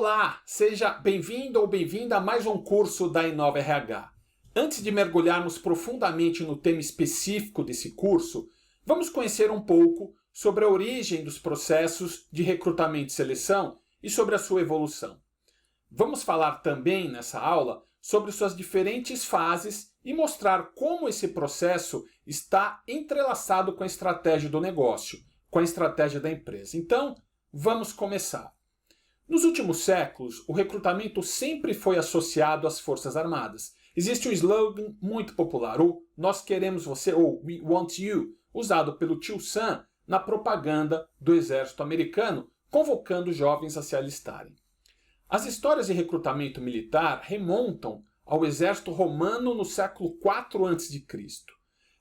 Olá, seja bem-vindo ou bem-vinda a mais um curso da Inova RH. Antes de mergulharmos profundamente no tema específico desse curso, vamos conhecer um pouco sobre a origem dos processos de recrutamento e seleção e sobre a sua evolução. Vamos falar também nessa aula sobre suas diferentes fases e mostrar como esse processo está entrelaçado com a estratégia do negócio, com a estratégia da empresa. Então, vamos começar. Nos últimos séculos, o recrutamento sempre foi associado às Forças Armadas. Existe um slogan muito popular, o "Nós queremos você" ou "We want you", usado pelo Tio Sam na propaganda do exército americano, convocando jovens a se alistarem. As histórias de recrutamento militar remontam ao exército romano no século IV a.C.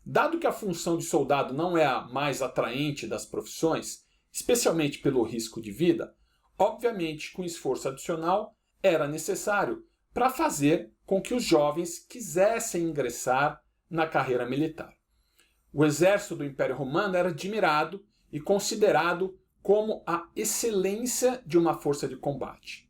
Dado que a função de soldado não é a mais atraente das profissões, especialmente pelo risco de vida, obviamente, com esforço adicional, era necessário para fazer com que os jovens quisessem ingressar na carreira militar. O exército do Império Romano era admirado e considerado como a excelência de uma força de combate.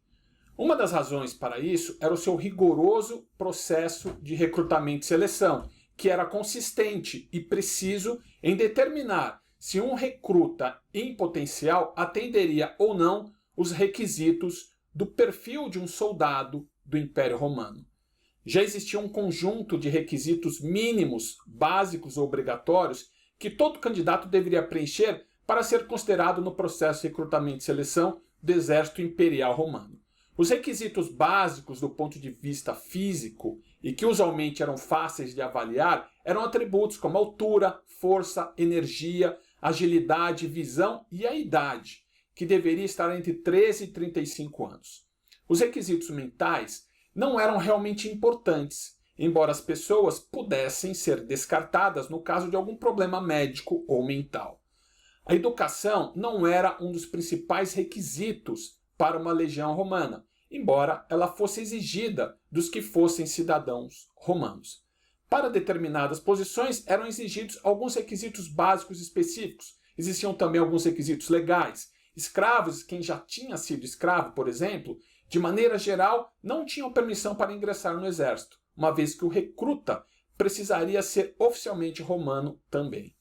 Uma das razões para isso era o seu rigoroso processo de recrutamento e seleção, que era consistente e preciso em determinar se um recruta em potencial atenderia ou não os requisitos do perfil de um soldado do Império Romano. Já existia um conjunto de requisitos mínimos, básicos ou obrigatórios que todo candidato deveria preencher para ser considerado no processo de recrutamento e seleção do Exército Imperial Romano. Os requisitos básicos do ponto de vista físico e que usualmente eram fáceis de avaliar eram atributos como altura, força, energia, agilidade, visão e a idade, que deveria estar entre 13 e 35 anos. Os requisitos mentais não eram realmente importantes, embora as pessoas pudessem ser descartadas no caso de algum problema médico ou mental. A educação não era um dos principais requisitos para uma legião romana, embora ela fosse exigida dos que fossem cidadãos romanos. Para determinadas posições eram exigidos alguns requisitos básicos específicos. Existiam também alguns requisitos legais. Escravos, quem já tinha sido escravo, por exemplo, de maneira geral, não tinham permissão para ingressar no exército, uma vez que o recruta precisaria ser oficialmente romano também.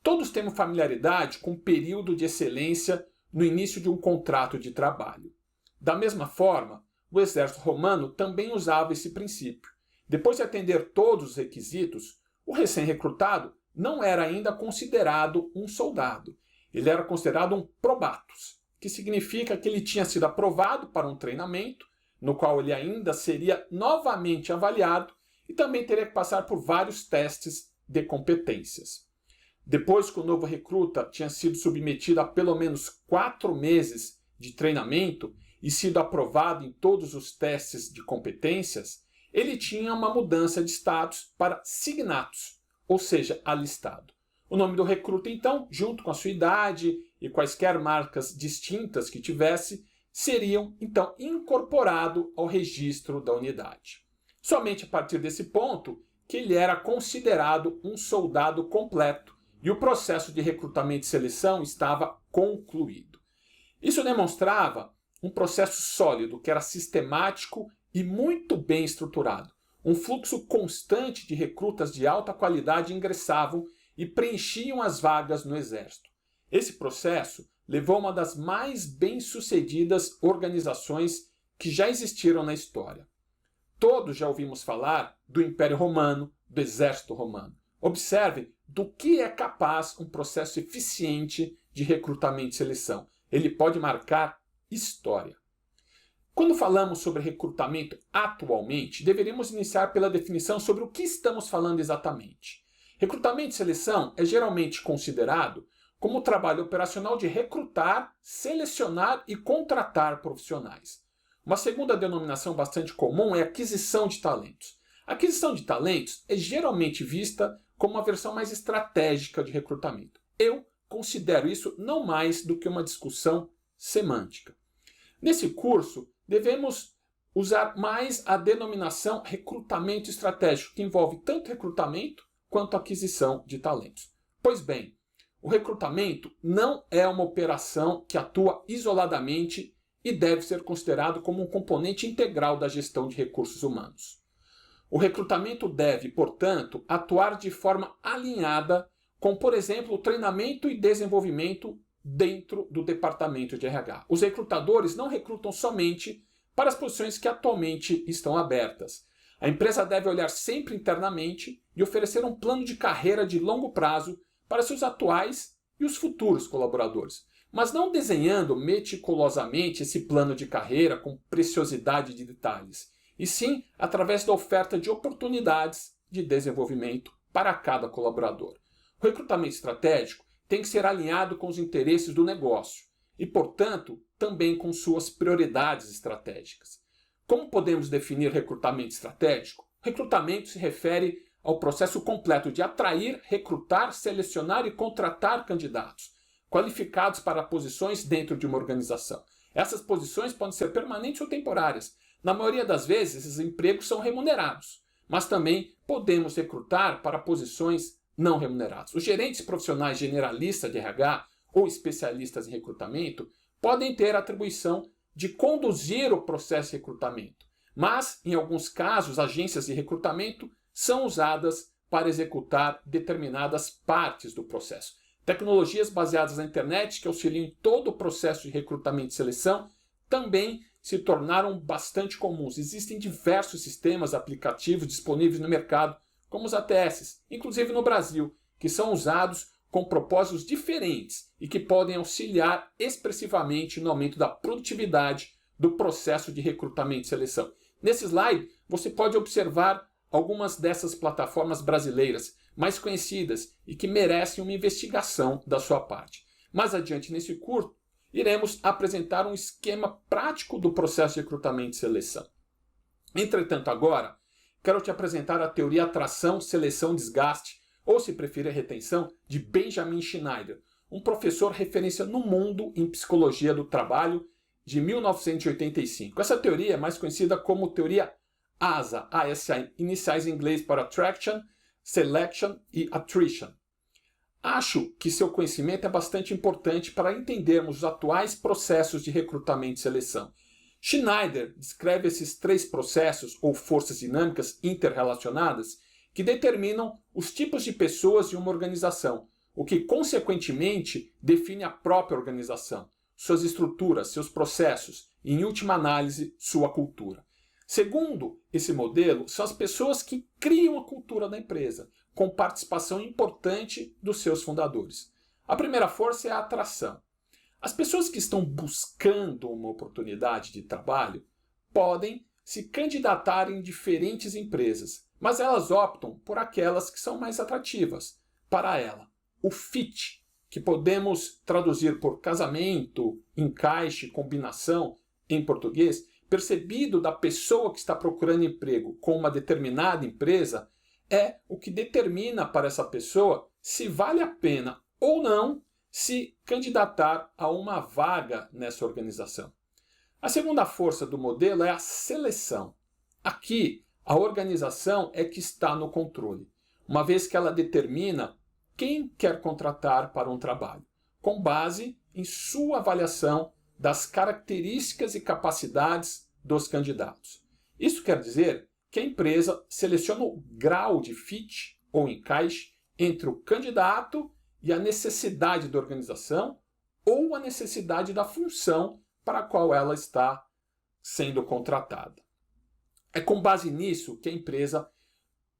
Todos temos familiaridade com o período de excelência no início de um contrato de trabalho. Da mesma forma, o exército romano também usava esse princípio. Depois de atender todos os requisitos, o recém-recrutado não era ainda considerado um soldado. Ele era considerado um probatus, que significa que ele tinha sido aprovado para um treinamento, no qual ele ainda seria novamente avaliado e também teria que passar por vários testes de competências. Depois que o novo recruta tinha sido submetido a pelo menos 4 meses de treinamento e sido aprovado em todos os testes de competências, ele tinha uma mudança de status para signatus, ou seja, alistado. O nome do recruta, então, junto com a sua idade e quaisquer marcas distintas que tivesse, seriam, então, incorporado ao registro da unidade. Somente a partir desse ponto que ele era considerado um soldado completo e o processo de recrutamento e seleção estava concluído. Isso demonstrava um processo sólido, que era sistemático e muito bem estruturado. Um fluxo constante de recrutas de alta qualidade ingressavam e preenchiam as vagas no exército. Esse processo levou a uma das mais bem-sucedidas organizações que já existiram na história. Todos já ouvimos falar do Império Romano, do Exército Romano. Observe do que é capaz um processo eficiente de recrutamento e seleção. Ele pode marcar história. Quando falamos sobre recrutamento atualmente, deveríamos iniciar pela definição sobre o que estamos falando exatamente. Recrutamento e seleção é geralmente considerado como o trabalho operacional de recrutar, selecionar e contratar profissionais. Uma segunda denominação bastante comum é aquisição de talentos. A aquisição de talentos é geralmente vista como uma versão mais estratégica de recrutamento. Eu considero isso não mais do que uma discussão semântica. Nesse curso, devemos usar mais a denominação recrutamento estratégico, que envolve tanto recrutamento quanto aquisição de talentos. Pois bem, o recrutamento não é uma operação que atua isoladamente e deve ser considerado como um componente integral da gestão de recursos humanos. O recrutamento deve, portanto, atuar de forma alinhada com, por exemplo, o treinamento e desenvolvimento dentro do departamento de RH. Os recrutadores não recrutam somente para as posições que atualmente estão abertas. A empresa deve olhar sempre internamente e oferecer um plano de carreira de longo prazo para seus atuais e os futuros colaboradores, mas não desenhando meticulosamente esse plano de carreira com preciosidade de detalhes, e sim através da oferta de oportunidades de desenvolvimento para cada colaborador. O recrutamento estratégico tem que ser alinhado com os interesses do negócio e, portanto, também com suas prioridades estratégicas. Como podemos definir recrutamento estratégico? Recrutamento se refere ao processo completo de atrair, recrutar, selecionar e contratar candidatos qualificados para posições dentro de uma organização. Essas posições podem ser permanentes ou temporárias. Na maioria das vezes, esses empregos são remunerados, mas também podemos recrutar para posições não remuneradas. Os gerentes profissionais generalistas de RH ou especialistas em recrutamento podem ter a atribuição de conduzir o processo de recrutamento, mas, em alguns casos, agências de recrutamento são usadas para executar determinadas partes do processo. Tecnologias baseadas na internet que auxiliam em todo o processo de recrutamento e seleção também se tornaram bastante comuns. Existem diversos sistemas aplicativos disponíveis no mercado, como os ATS, inclusive no Brasil, que são usados com propósitos diferentes e que podem auxiliar expressivamente no aumento da produtividade do processo de recrutamento e seleção. Nesse slide, você pode observar algumas dessas plataformas brasileiras mais conhecidas e que merecem uma investigação da sua parte. Mais adiante nesse curso, iremos apresentar um esquema prático do processo de recrutamento e seleção. Entretanto, agora, quero te apresentar a teoria atração, seleção, desgaste, ou se preferir retenção, de Benjamin Schneider, um professor referência no mundo em psicologia do trabalho de 1985. Essa teoria é mais conhecida como teoria ASA, iniciais em inglês para Attraction, Selection e Attrition. Acho que seu conhecimento é bastante importante para entendermos os atuais processos de recrutamento e seleção. Schneider descreve esses três processos ou forças dinâmicas interrelacionadas que determinam os tipos de pessoas em uma organização, o que consequentemente define a própria organização, suas estruturas, seus processos e, em última análise, sua cultura. Segundo esse modelo, são as pessoas que criam a cultura da empresa, com participação importante dos seus fundadores. A primeira força é a atração. As pessoas que estão buscando uma oportunidade de trabalho podem se candidatar em diferentes empresas, mas elas optam por aquelas que são mais atrativas para ela. O fit, que podemos traduzir por casamento, encaixe, combinação em português, percebido da pessoa que está procurando emprego com uma determinada empresa, é o que determina para essa pessoa se vale a pena ou não se candidatar a uma vaga nessa organização. A segunda força do modelo é a seleção. Aqui, a organização é que está no controle, uma vez que ela determina quem quer contratar para um trabalho, com base em sua avaliação das características e capacidades dos candidatos. Isso quer dizer que a empresa seleciona o grau de fit ou encaixe entre o candidato e a necessidade da organização ou a necessidade da função para a qual ela está sendo contratada. É com base nisso que a empresa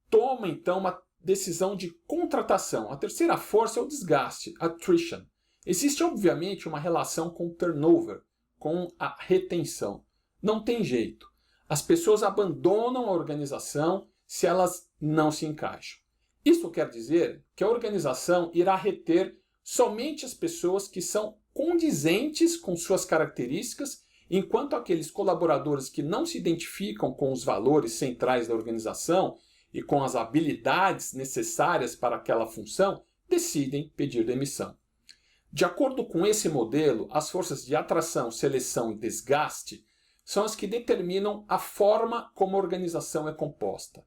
toma, então, uma decisão de contratação. A terceira força é o desgaste, attrition. Existe, obviamente, uma relação com o turnover, com a retenção. Não tem jeito. As pessoas abandonam a organização se elas não se encaixam. Isso quer dizer que a organização irá reter somente as pessoas que são condizentes com suas características, enquanto aqueles colaboradores que não se identificam com os valores centrais da organização e com as habilidades necessárias para aquela função decidem pedir demissão. De acordo com esse modelo, as forças de atração, seleção e desgaste são as que determinam a forma como a organização é composta.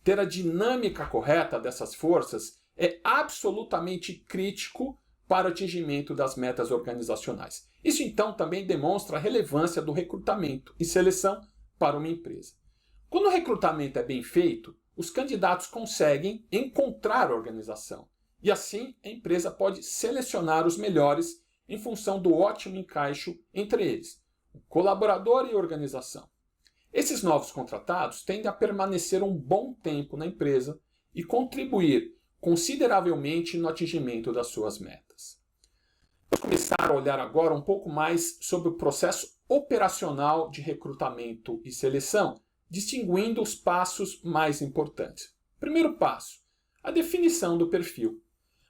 Ter a dinâmica correta dessas forças é absolutamente crítico para o atingimento das metas organizacionais. Isso então também demonstra a relevância do recrutamento e seleção para uma empresa. Quando o recrutamento é bem feito, os candidatos conseguem encontrar a organização e assim a empresa pode selecionar os melhores em função do ótimo encaixe entre eles, o colaborador e a organização. Esses novos contratados tendem a permanecer um bom tempo na empresa e contribuir consideravelmente no atingimento das suas metas. Vamos começar a olhar agora um pouco mais sobre o processo operacional de recrutamento e seleção, distinguindo os passos mais importantes. Primeiro passo, a definição do perfil.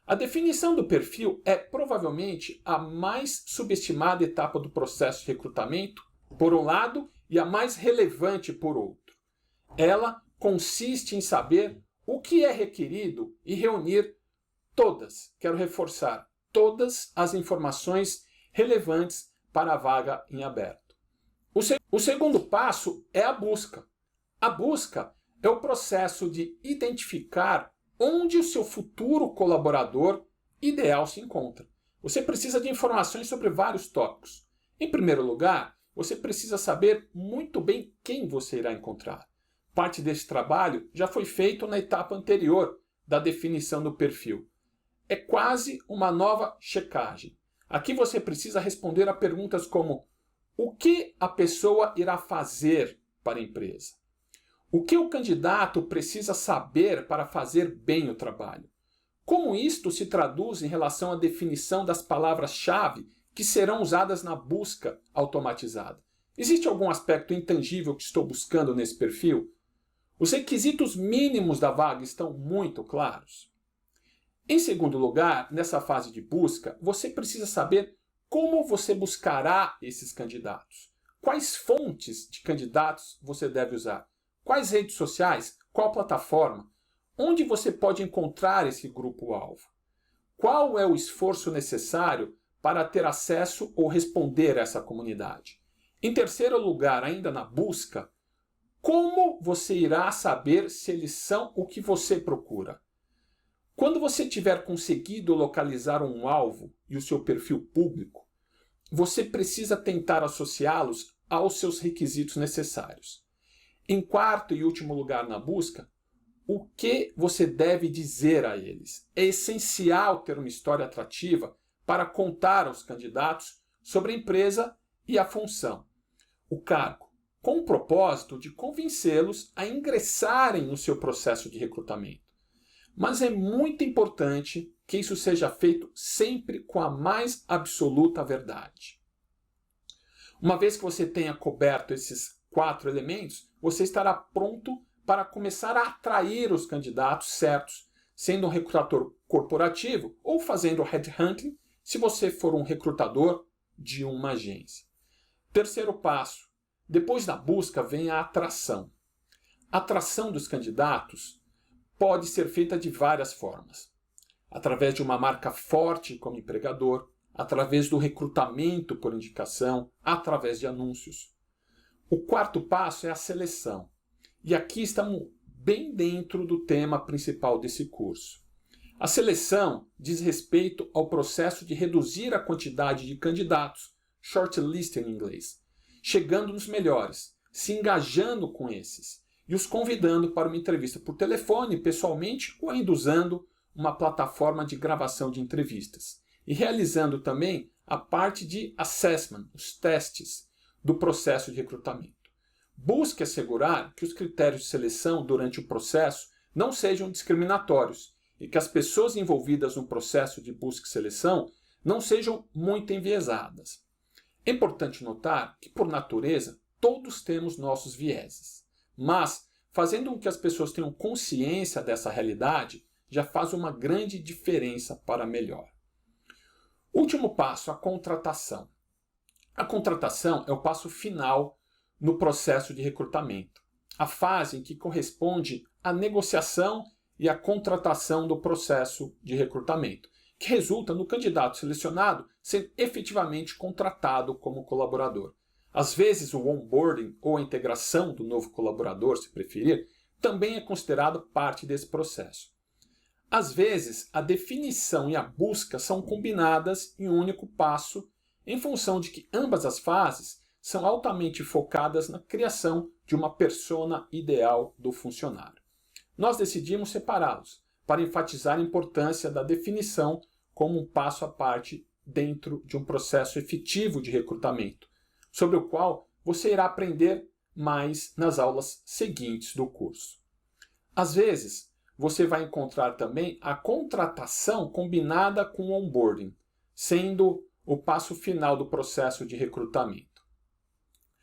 A definição do perfil é provavelmente a mais subestimada etapa do processo de recrutamento, por um lado, e a mais relevante por outro. Ela consiste em saber o que é requerido e reunir quero reforçar, todas as informações relevantes para a vaga em aberto. O segundo passo é a busca. A busca é o processo de identificar onde o seu futuro colaborador ideal se encontra. Você precisa de informações sobre vários tópicos. Em primeiro lugar, você precisa saber muito bem quem você irá encontrar. Parte desse trabalho já foi feito na etapa anterior da definição do perfil. É quase uma nova checagem. Aqui você precisa responder a perguntas como: o que a pessoa irá fazer para a empresa? O que o candidato precisa saber para fazer bem o trabalho? Como isto se traduz em relação à definição das palavras-chave que serão usadas na busca automatizada? Existe algum aspecto intangível que estou buscando nesse perfil? Os requisitos mínimos da vaga estão muito claros? Em segundo lugar, nessa fase de busca, você precisa saber como você buscará esses candidatos. Quais fontes de candidatos você deve usar? Quais redes sociais? Qual plataforma? Onde você pode encontrar esse grupo-alvo? Qual é o esforço necessário para ter acesso ou responder a essa comunidade? Em terceiro lugar, ainda na busca, como você irá saber se eles são o que você procura? Quando você tiver conseguido localizar um alvo e o seu perfil público, você precisa tentar associá-los aos seus requisitos necessários. Em quarto e último lugar na busca, o que você deve dizer a eles? É essencial ter uma história atrativa para contar aos candidatos sobre a empresa e a função, o cargo, com o propósito de convencê-los a ingressarem no seu processo de recrutamento. Mas é muito importante que isso seja feito sempre com a mais absoluta verdade. Uma vez que você tenha coberto esses 4 elementos, você estará pronto para começar a atrair os candidatos certos, sendo um recrutador corporativo ou fazendo headhunting, se você for um recrutador de uma agência. Terceiro passo. Depois da busca vem a atração. A atração dos candidatos pode ser feita de várias formas. Através de uma marca forte como empregador, através do recrutamento por indicação, através de anúncios. O quarto passo é a seleção. E aqui estamos bem dentro do tema principal desse curso. A seleção diz respeito ao processo de reduzir a quantidade de candidatos, shortlisting em inglês, chegando nos melhores, se engajando com esses e os convidando para uma entrevista por telefone, pessoalmente ou ainda usando uma plataforma de gravação de entrevistas. E realizando também a parte de assessment, os testes do processo de recrutamento. Busque assegurar que os critérios de seleção durante o processo não sejam discriminatórios e que as pessoas envolvidas no processo de busca e seleção não sejam muito enviesadas. É importante notar que, por natureza, todos temos nossos vieses, mas fazendo com que as pessoas tenham consciência dessa realidade já faz uma grande diferença para melhor. Último passo, a contratação. A contratação é o passo final no processo de recrutamento, a fase em que corresponde à negociação e à contratação do processo de recrutamento, que resulta no candidato selecionado sendo efetivamente contratado como colaborador. Às vezes, o onboarding ou a integração do novo colaborador, se preferir, também é considerado parte desse processo. Às vezes, a definição e a busca são combinadas em um único passo, em função de que ambas as fases são altamente focadas na criação de uma persona ideal do funcionário. Nós decidimos separá-los para enfatizar a importância da definição como um passo à parte dentro de um processo efetivo de recrutamento, sobre o qual você irá aprender mais nas aulas seguintes do curso. Às vezes, você vai encontrar também a contratação combinada com o onboarding, sendo o passo final do processo de recrutamento.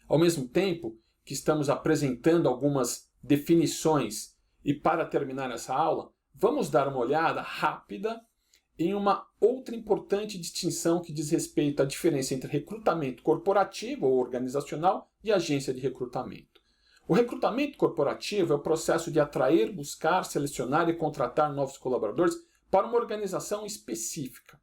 Ao mesmo tempo que estamos apresentando algumas definições e para terminar essa aula, vamos dar uma olhada rápida em uma outra importante distinção que diz respeito à diferença entre recrutamento corporativo ou organizacional e agência de recrutamento. O recrutamento corporativo é o processo de atrair, buscar, selecionar e contratar novos colaboradores para uma organização específica.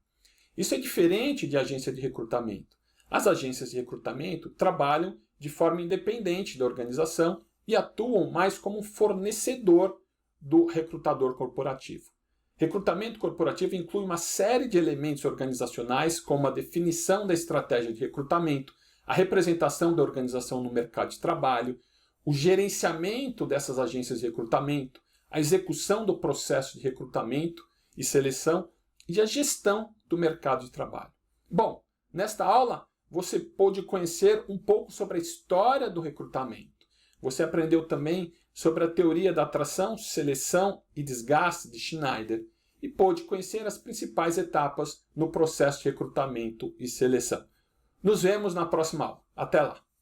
Isso é diferente de agência de recrutamento. As agências de recrutamento trabalham de forma independente da organização e atuam mais como um fornecedor do recrutador corporativo. Recrutamento corporativo inclui uma série de elementos organizacionais, como a definição da estratégia de recrutamento, a representação da organização no mercado de trabalho, o gerenciamento dessas agências de recrutamento, a execução do processo de recrutamento e seleção e a gestão do mercado de trabalho. Bom, nesta aula você pôde conhecer um pouco sobre a história do recrutamento. Você aprendeu também sobre a teoria da atração, seleção e desgaste de Schneider e pôde conhecer as principais etapas no processo de recrutamento e seleção. Nos vemos na próxima aula. Até lá!